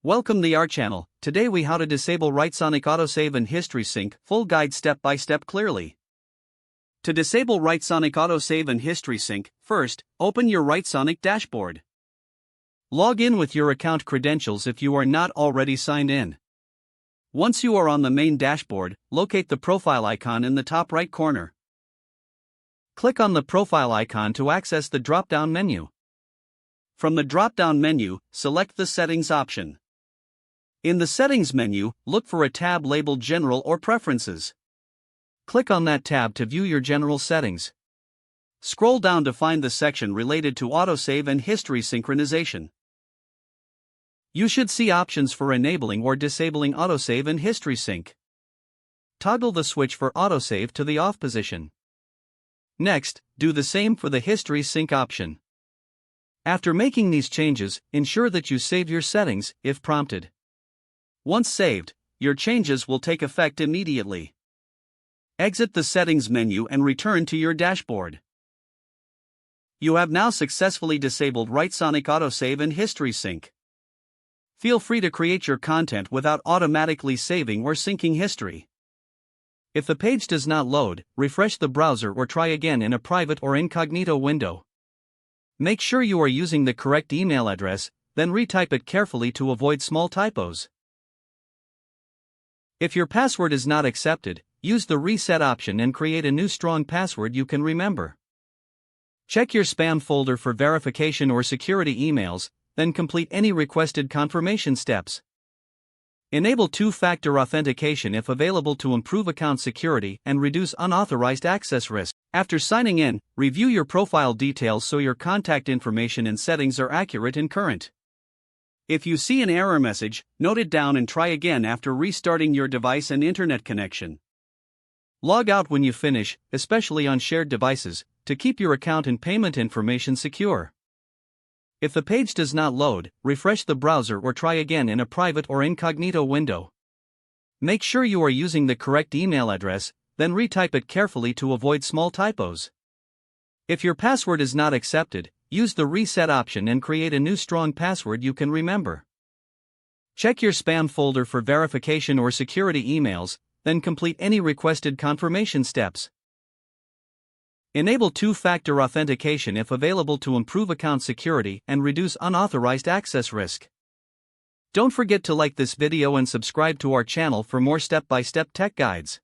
Welcome to our channel. Today we how to disable Writesonic Autosave and History Sync, full guide step by step clearly. To disable Writesonic Autosave and History Sync, first, open your Writesonic dashboard. Log in with your account credentials if you are not already signed in. Once you are on the main dashboard, locate the profile icon in the top right corner. Click on the profile icon to access the drop-down menu. From the drop-down menu, select the Settings option. In the Settings menu, look for a tab labeled General or Preferences. Click on that tab to view your general settings. Scroll down to find the section related to autosave and history synchronization. You should see options for enabling or disabling autosave and history sync. Toggle the switch for autosave to the off position. Next, do the same for the history sync option. After making these changes, ensure that you save your settings, if prompted. Once saved, your changes will take effect immediately. Exit the Settings menu and return to your dashboard. You have now successfully disabled Writesonic Autosave and History Sync. Feel free to create your content without automatically saving or syncing history. If the page does not load, refresh the browser or try again in a private or incognito window. Make sure you are using the correct email address, then retype it carefully to avoid small typos. If your password is not accepted, use the reset option and create a new strong password you can remember. Check your spam folder for verification or security emails, then complete any requested confirmation steps. Enable two-factor authentication if available to improve account security and reduce unauthorized access risk. After signing in, review your profile details so your contact information and settings are accurate and current. If you see an error message, note it down and try again after restarting your device and internet connection. Log out when you finish, especially on shared devices, to keep your account and payment information secure. If the page does not load, refresh the browser or try again in a private or incognito window. Make sure you are using the correct email address, then retype it carefully to avoid small typos. If your password is not accepted, use the reset option and create a new strong password you can remember. Check your spam folder for verification or security emails, then complete any requested confirmation steps. Enable two-factor authentication if available to improve account security and reduce unauthorized access risk. Don't forget to like this video and subscribe to our channel for more step-by-step tech guides.